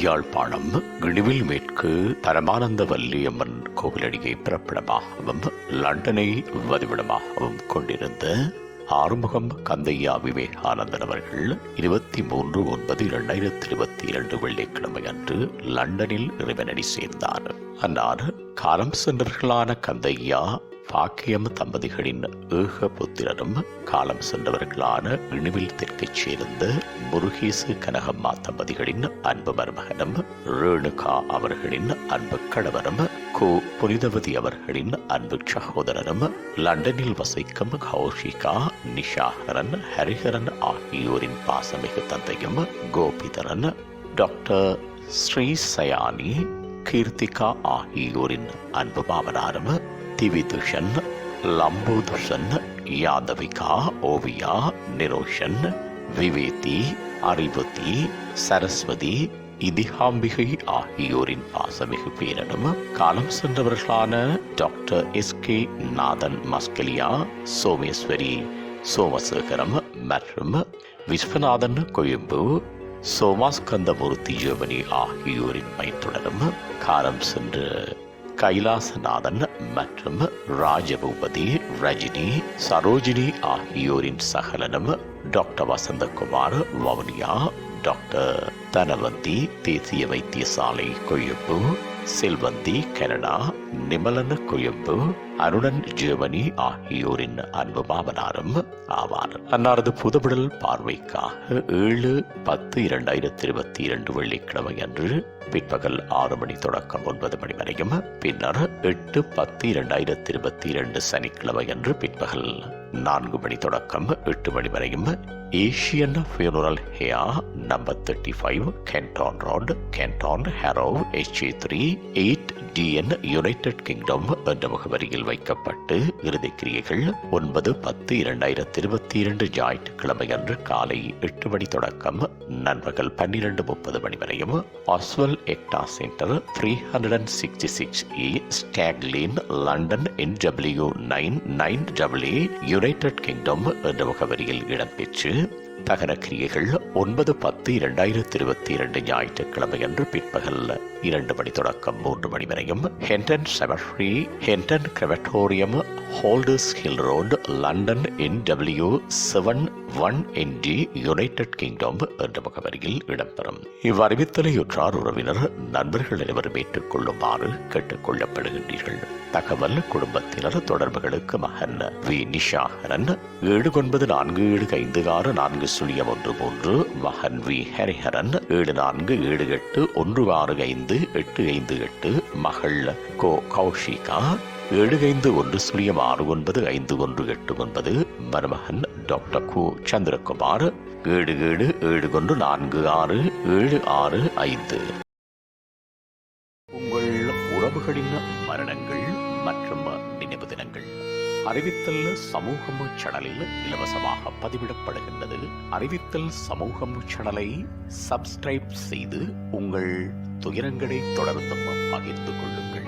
யாழ்ப்பாணம் கிணிவில் மேற்கு பரமானந்த வல்லியம்மன் கோவிலடியை பிறப்பிடமாகவும் லண்டனை வதிவிடமாகவும் கொண்டிருந்த ஆறுமுகம் கந்தையா விவேகானந்தன் அவர்கள் 23/9/2022 வெள்ளிக்கிழமை அன்று லண்டனில் இறைவனடி சேர்ந்தார். அன்னார் காலம் சென்றவர்களான கந்தையா பாக்கியம் தம்பதிகளின் ஏக புத்திரரும் காலம் சென்றவர்களான இணுவில் தெற்கைச் சேர்ந்த முருகேசு கனகம்மா தம்பதிகளின் அன்பு மருமகனும் ரேணுகா அவர்களின் அன்பு கணவரும் புனிதவதி அவர்களின் அன்பு சகோதரரும் லண்டனில் வசிக்கும் கௌஷிகா, நிஷாகரன், ஹரிஹரன் ஆகியோரின் பாசமிகு தந்தையும் கோபிதரன், டாக்டர் ஸ்ரீ சயானி, கீர்த்திகா ஆகியோரின் அன்பு மாமனாரும் திவிதுஷன், லம்போதுஷன், யாதவிகா, ஓவியா, நிரோஷன், விவேதி, அறிவுதி, சரஸ்வதி, இதிகாம்பிகை ஆகியோரின் பாசமிகு பேரனும் காலம் சென்றவர்களான டாக்டர் SK நாதன் மஸ்கலியா, சோமேஸ்வரி சோமசேகரம் மற்றும் விஸ்வநாதன் கொழும்பு, சோமாஸ்கந்தமூர்த்தி ஜெர்மனி ஆகியோரின் மைத்துடனும் காலம் சென்று கைலாசநாதன் மற்றும் ராஜபூபதி, ரஜினி, சரோஜினி ஆகியோரின் சகலனும் டாக்டர் வசந்தகுமார் வவுனியா, டாக்டர் தனவந்தி தேசிய வைத்தியசாலை கொழும்பு, செல்வந்தி கனடா, நிமலன் கொழும்பு, அருணன் ஜெர்மனி ஆகியோரின் அன்பு மாமனாரும் ஆவார். அன்னாரது புதுவிடல் பார்வைக்காக 7/10/2022 வெள்ளிக்கிழமை அன்று பிற்பகல் 6 மணி தொடக்கம் 9 மணி வரையும், பின்னர் 8/10/2022 சனிக்கிழமை அன்று பிற்பகல் 4 மணி தொடக்கம் 8 மணி வரையும் Asian funeral hair number 35 Kenton road, Kenton, Harrow, HA3 8DN, United Kingdom என்ற முகவரியில் வைக்கப்பட்டு இறுதிக்கிரியைகள் 9/10/2022 ஞாயிற்றுக்கிழமை அன்று காலை 8 மணி தொடக்கம் நண்பகல் 12:30 மணி வரையும் Oshwal Ekta centre 366E Stag Lane, London NW 99AA, United Kingdom என்ற முகவரியில் இடம்பெற்று தகன கிரியைகள் 9/10/2022 ஞாயிற்றுக்கிழமை அன்று பிற்பகல் 2 மணி தொடக்கம் 3 மணி வரையும் Hendon cemetery, Hendon crematorium, Holders Hill road, London NW 71ND, United Kingdom என்ற முகவரியில் இடம்பெறும். இவ்வறிவித்தலையுற்றார் உறவினர் நண்பர்கள் அனைவரும் ஏற்றுக்கொள்ளுமாறு கேட்டுக் கொள்ளப்படுகின்றீர்கள். தகவல் குடும்பத்தினர் தொடர்புகளுக்கு மகன் வி நிஷாகரன் 7447564013, மகன் வி ஹரிஹரன் 7478165858, மகள் கோ கௌஷிகா 7510695189, மருமகன் டாக்டர் கு சந்திரகுமார் 7771467665. உங்கள் உறவுகளின் மரணங்கள் மற்றும் நினைவு தினங்கள் அறிவித்தல் சமூகம் சேனலில் இலவசமாக பதிவிடப்படுகின்றது. அறிவித்தல் சமூகம் சேனலை சப்ஸ்கிரைப் செய்து உங்கள் துயரங்களை தொடர்ந்தும் பகிர்ந்து கொள்ளுங்கள்.